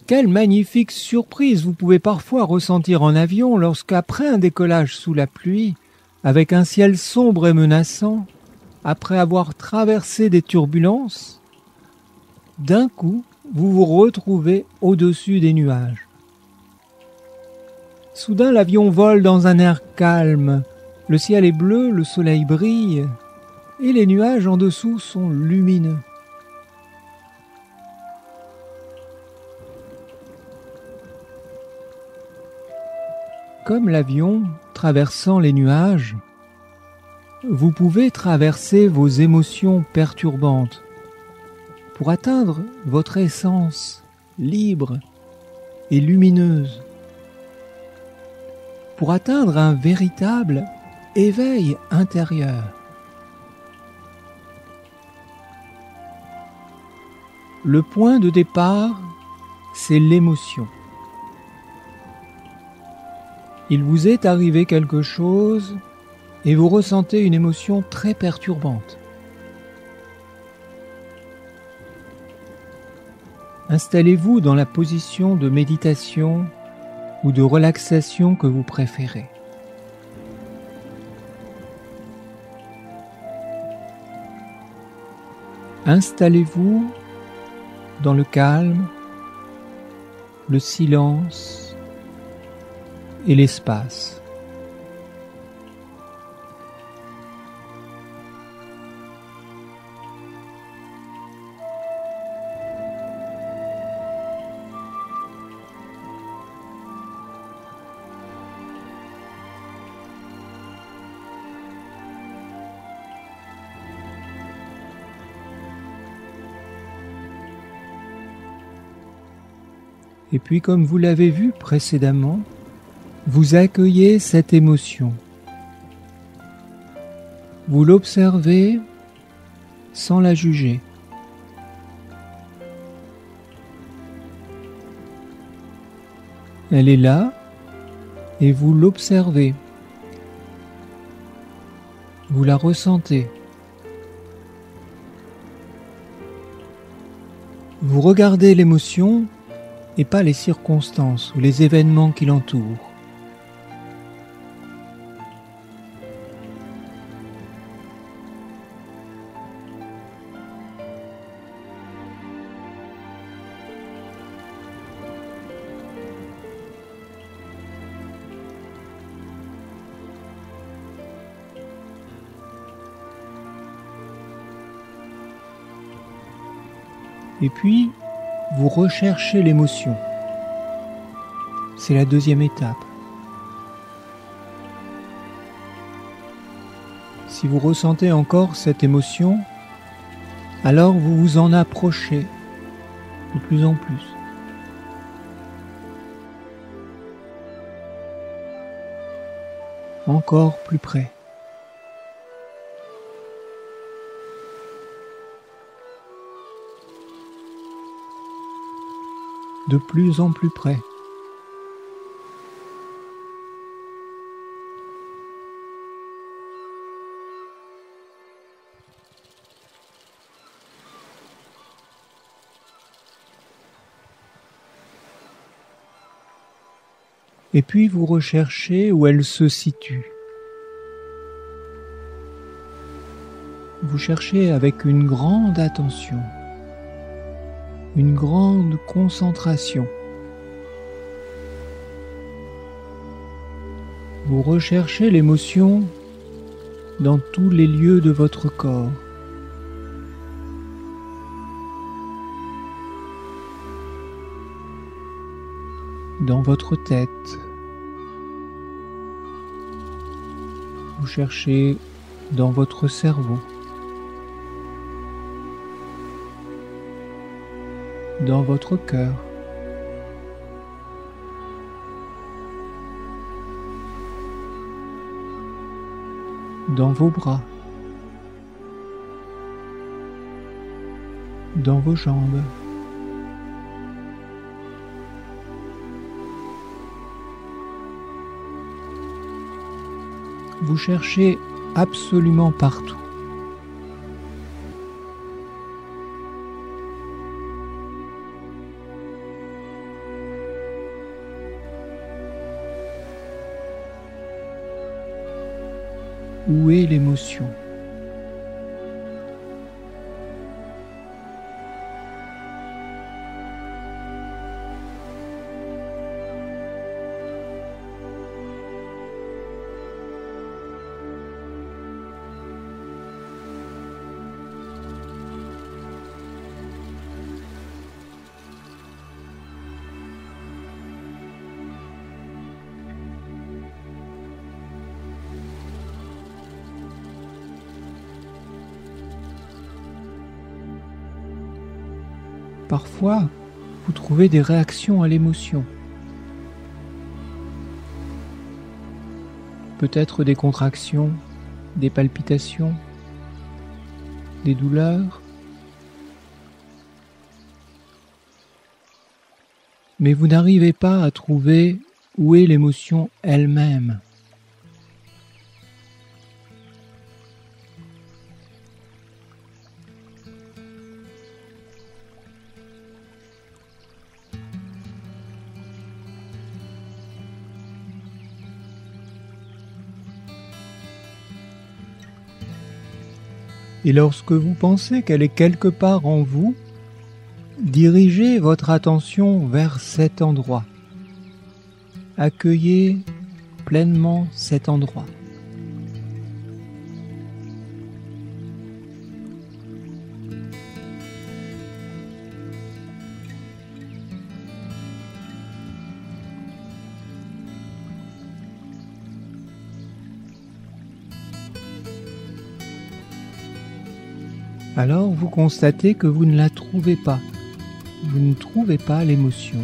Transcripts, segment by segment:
Quelle magnifique surprise vous pouvez parfois ressentir en avion lorsqu'après un décollage sous la pluie, avec un ciel sombre et menaçant, après avoir traversé des turbulences, d'un coup, vous vous retrouvez au-dessus des nuages. Soudain, l'avion vole dans un air calme, le ciel est bleu, le soleil brille, et les nuages en dessous sont lumineux. Comme l'avion traversant les nuages, vous pouvez traverser vos émotions perturbantes pour atteindre votre essence libre et lumineuse, pour atteindre un véritable éveil intérieur. Le point de départ, c'est l'émotion. Il vous est arrivé quelque chose et vous ressentez une émotion très perturbante. Installez-vous dans la position de méditation ou de relaxation que vous préférez. Installez-vous dans le calme, le silence et l'espace. Et puis, comme vous l'avez vu précédemment, vous accueillez cette émotion. Vous l'observez sans la juger. Elle est là et vous l'observez. Vous la ressentez. Vous regardez l'émotion et pas les circonstances ou les événements qui l'entourent. Et puis, vous recherchez l'émotion. C'est la deuxième étape. Si vous ressentez encore cette émotion, alors vous vous en approchez de plus en plus. Encore plus près. De plus en plus près. Et puis vous recherchez où elle se situe. Vous cherchez avec une grande attention, une grande concentration. Vous recherchez l'émotion dans tous les lieux de votre corps. Dans votre tête. Vous cherchez dans votre cerveau. Dans votre cœur. Dans vos bras. Dans vos jambes. Vous cherchez absolument partout. où est l'émotion. Parfois, vous trouvez des réactions à l'émotion. Peut-être des contractions, des palpitations, des douleurs. Mais vous n'arrivez pas à trouver où est l'émotion elle-même. Et lorsque vous pensez qu'elle est quelque part en vous, dirigez votre attention vers cet endroit. Accueillez pleinement cet endroit. Alors vous constatez que vous ne la trouvez pas. Vous ne trouvez pas l'émotion.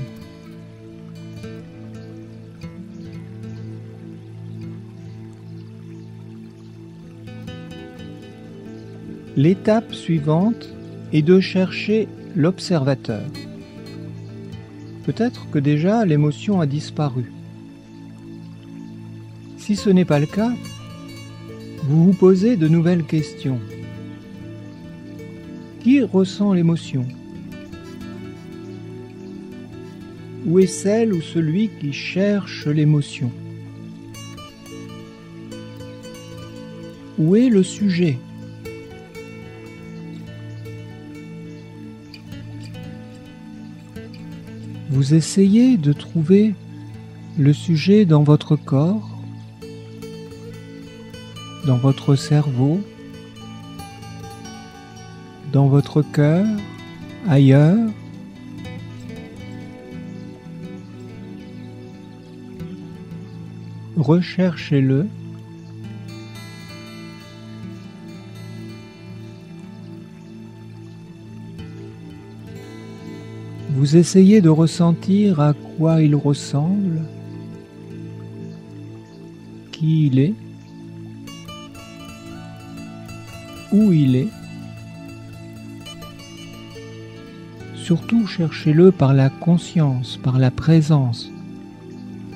L'étape suivante est de chercher l'observateur. Peut-être que déjà l'émotion a disparu. Si ce n'est pas le cas, vous vous posez de nouvelles questions. Qui ressent l'émotion? Où est celle ou celui qui cherche l'émotion? Où est le sujet? Vous essayez de trouver le sujet dans votre corps, dans votre cerveau, dans votre cœur, ailleurs. Recherchez-le. Vous essayez de ressentir à quoi il ressemble, qui il est, où il est. Surtout, cherchez-le par la conscience, par la présence,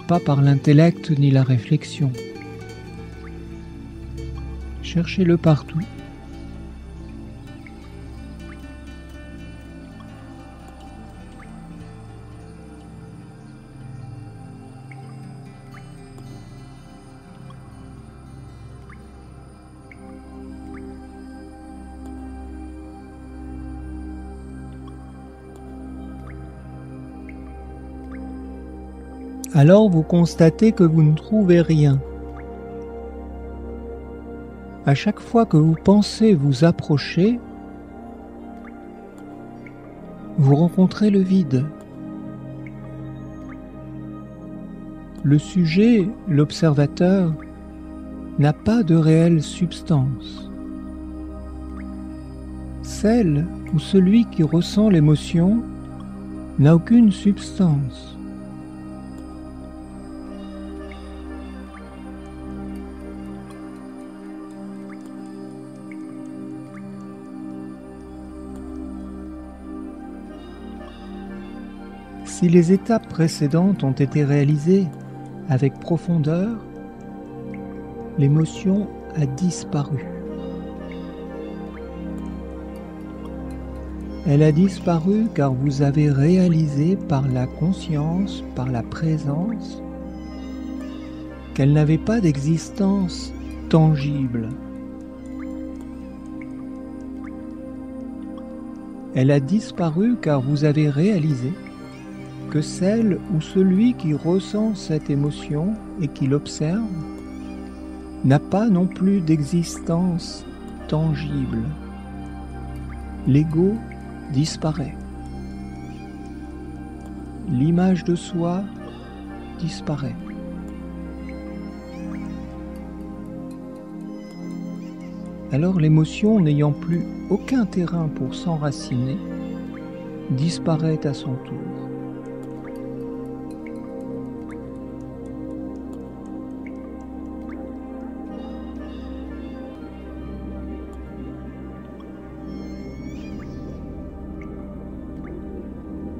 pas par l'intellect ni la réflexion. Cherchez-le partout. Alors vous constatez que vous ne trouvez rien. À chaque fois que vous pensez vous approcher, vous rencontrez le vide. Le sujet, l'observateur, n'a pas de réelle substance. Celle ou celui qui ressent l'émotion n'a aucune substance. Si les étapes précédentes ont été réalisées avec profondeur, l'émotion a disparu. Elle a disparu car vous avez réalisé par la conscience, par la présence, qu'elle n'avait pas d'existence tangible. Elle a disparu car vous avez réalisé que celle ou celui qui ressent cette émotion et qui l'observe n'a pas non plus d'existence tangible. L'ego disparaît. L'image de soi disparaît. Alors l'émotion, n'ayant plus aucun terrain pour s'enraciner, disparaît à son tour.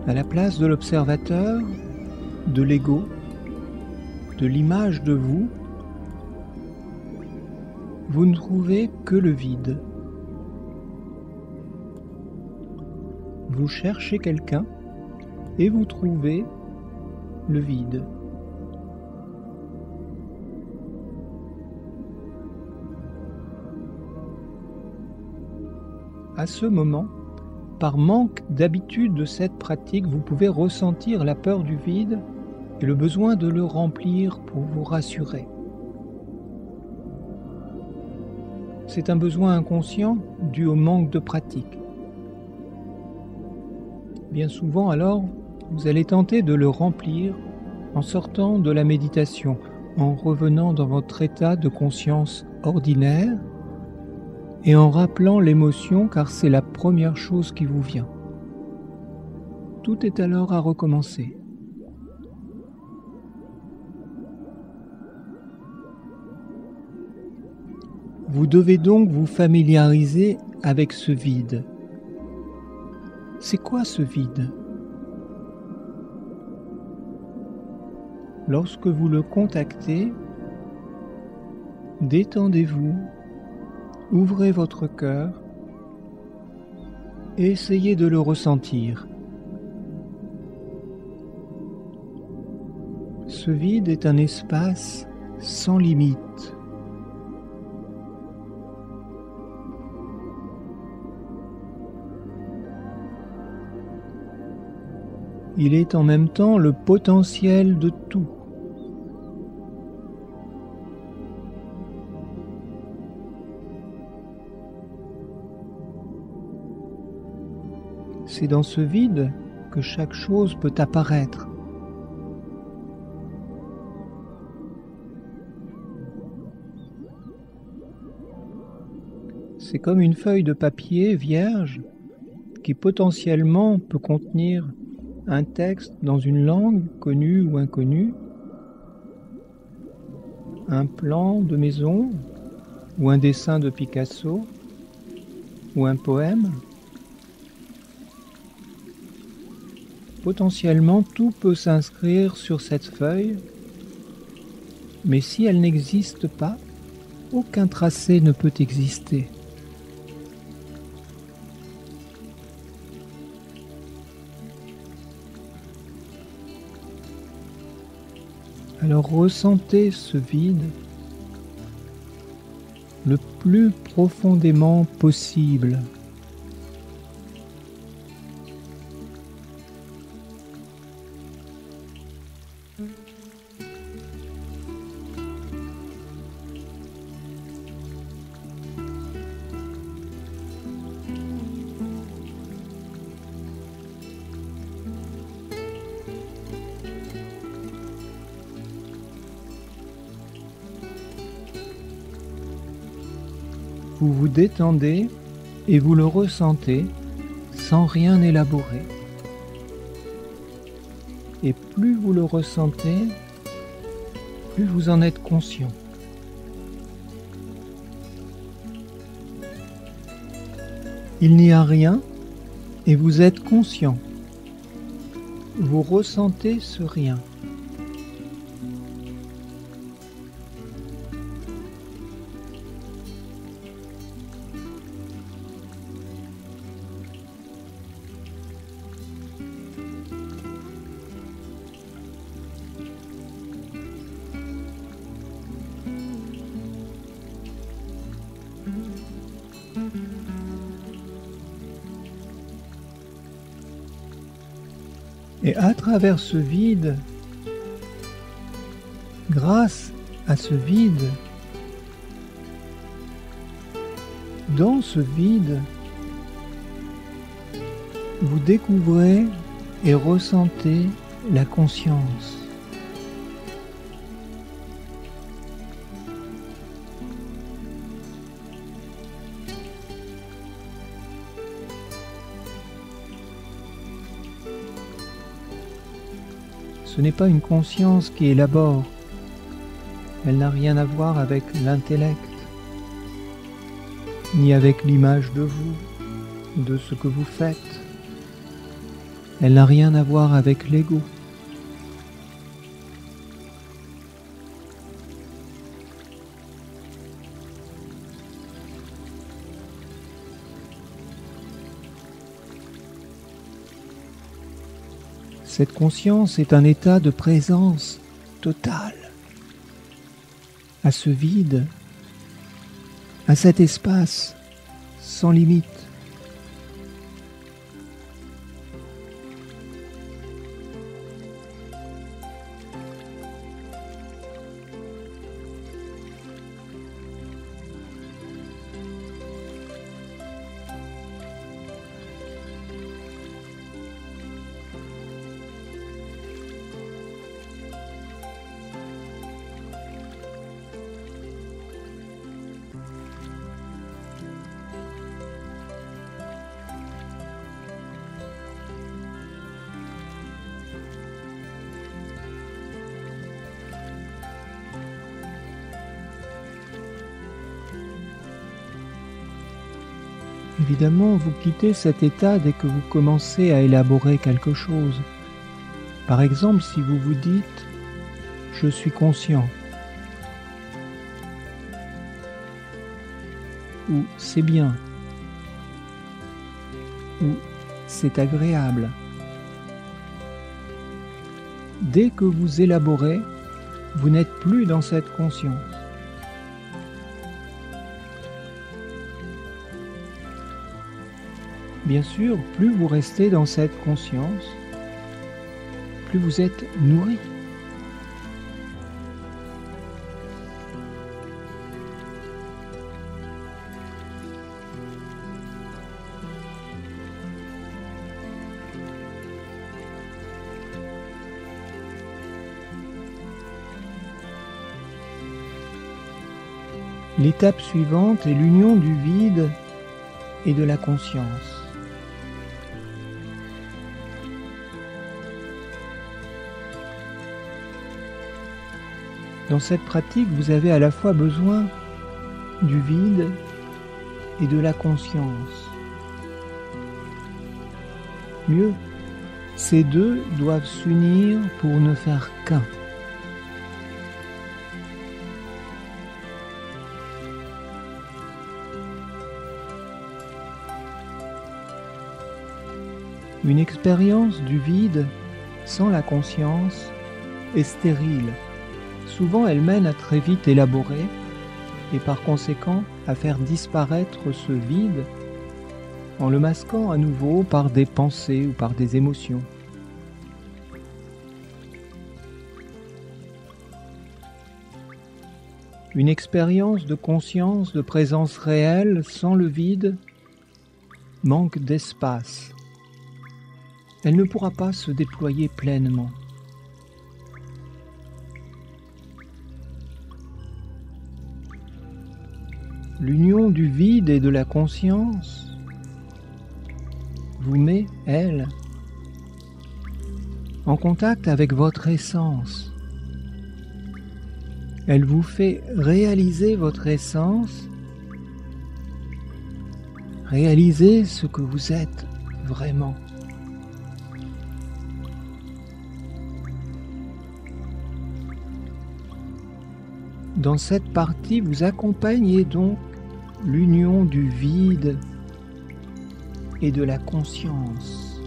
À la place de l'observateur, de l'ego, de l'image de vous, vous ne trouvez que le vide. Vous cherchez quelqu'un et vous trouvez le vide. À ce moment, par manque d'habitude de cette pratique, vous pouvez ressentir la peur du vide et le besoin de le remplir pour vous rassurer. C'est un besoin inconscient dû au manque de pratique. Bien souvent alors, vous allez tenter de le remplir en sortant de la méditation, en revenant dans votre état de conscience ordinaire et en rappelant l'émotion car c'est la première chose qui vous vient. Tout est alors à recommencer. Vous devez donc vous familiariser avec ce vide. C'est quoi ce vide? Lorsque vous le contactez, détendez-vous, ouvrez votre cœur et essayez de le ressentir. Ce vide est un espace sans limite. Il est en même temps le potentiel de tout. C'est dans ce vide que chaque chose peut apparaître. C'est comme une feuille de papier vierge qui potentiellement peut contenir un texte dans une langue connue ou inconnue, un plan de maison ou un dessin de Picasso ou un poème. Potentiellement, tout peut s'inscrire sur cette feuille, mais si elle n'existe pas, aucun tracé ne peut exister. Alors ressentez ce vide le plus profondément possible. Vous vous détendez et vous le ressentez sans rien élaborer. Et plus vous le ressentez, plus vous en êtes conscient. Il n'y a rien et vous êtes conscient. Vous ressentez ce rien. Et à travers ce vide, grâce à ce vide, dans ce vide, vous découvrez et ressentez la conscience. Ce n'est pas une conscience qui élabore. Elle n'a rien à voir avec l'intellect, ni avec l'image de vous, de ce que vous faites. Elle n'a rien à voir avec l'ego. Cette conscience est un état de présence totale à ce vide, à cet espace sans limite. Évidemment, vous quittez cet état dès que vous commencez à élaborer quelque chose. Par exemple, si vous vous dites « je suis conscient » ou « c'est bien » ou « c'est agréable ». Dès que vous élaborez, vous n'êtes plus dans cette conscience. Bien sûr, plus vous restez dans cette conscience, plus vous êtes nourri. L'étape suivante est l'union du vide et de la conscience. Dans cette pratique, vous avez à la fois besoin du vide et de la conscience. Mieux, ces deux doivent s'unir pour ne faire qu'un. Une expérience du vide sans la conscience est stérile. Souvent, elle mène à très vite élaborer et par conséquent à faire disparaître ce vide en le masquant à nouveau par des pensées ou par des émotions. Une expérience de conscience, de présence réelle sans le vide manque d'espace. Elle ne pourra pas se déployer pleinement. L'union du vide et de la conscience vous met, elle, en contact avec votre essence. Elle vous fait réaliser votre essence, réaliser ce que vous êtes vraiment. Dans cette partie, vous accompagnez donc l'union du vide et de la conscience.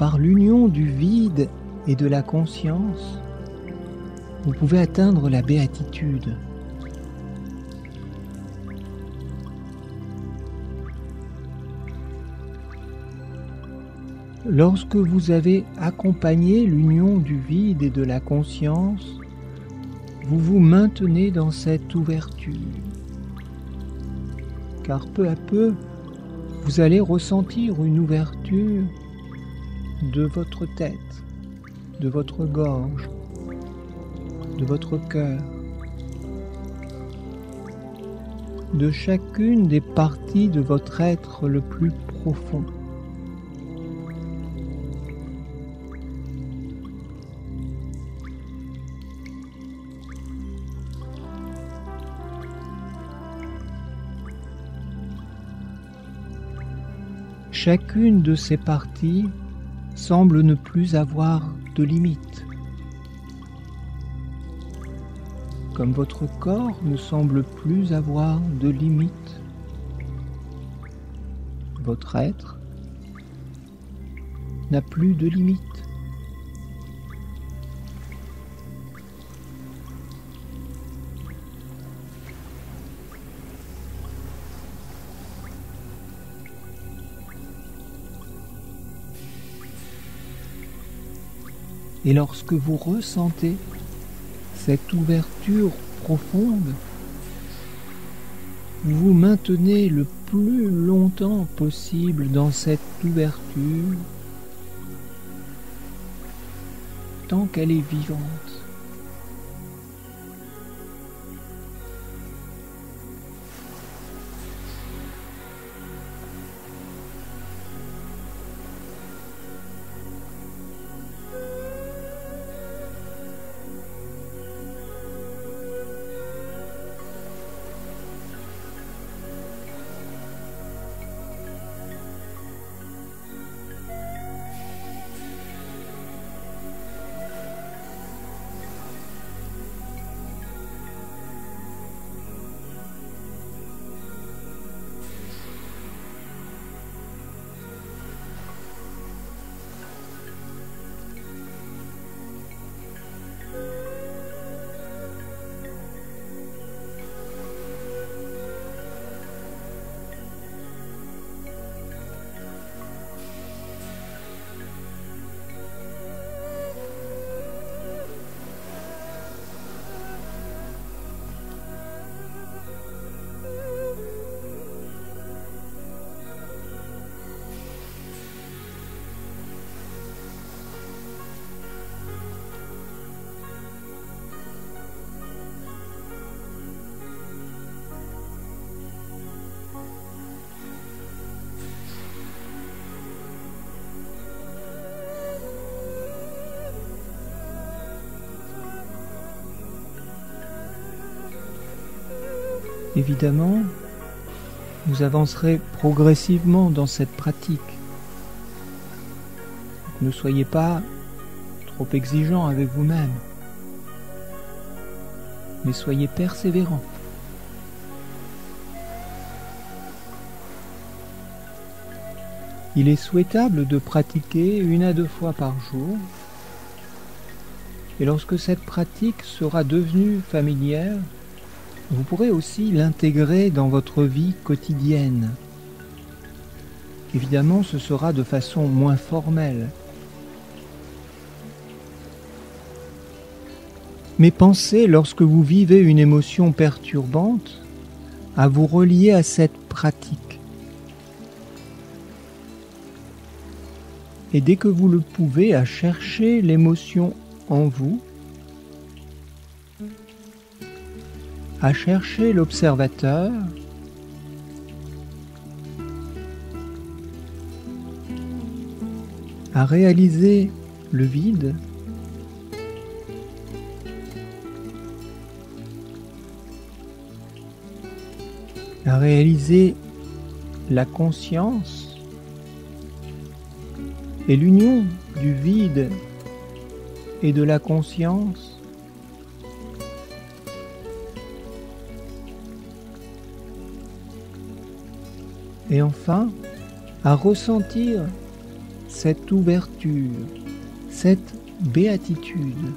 par l'union du vide et de la conscience, vous pouvez atteindre la béatitude. Lorsque vous avez accompagné l'union du vide et de la conscience, vous vous maintenez dans cette ouverture. Car peu à peu, vous allez ressentir une ouverture de votre tête, de votre gorge, de votre cœur, de chacune des parties de votre être le plus profond. Chacune de ces parties semble ne plus avoir de limite. Comme votre corps ne semble plus avoir de limite, votre être n'a plus de limite. Et lorsque vous ressentez cette ouverture profonde, vous vous maintenez le plus longtemps possible dans cette ouverture, tant qu'elle est vivante. Évidemment, vous avancerez progressivement dans cette pratique. Ne soyez pas trop exigeant avec vous-même, mais soyez persévérant. Il est souhaitable de pratiquer 1 à 2 fois par jour, et lorsque cette pratique sera devenue familière, vous pourrez aussi l'intégrer dans votre vie quotidienne. Évidemment, ce sera de façon moins formelle. Mais pensez, lorsque vous vivez une émotion perturbante, à vous relier à cette pratique. Et dès que vous le pouvez, à chercher l'émotion en vous, à chercher l'observateur, à réaliser le vide, à réaliser la conscience et l'union du vide et de la conscience. Et enfin, à ressentir cette ouverture, cette béatitude.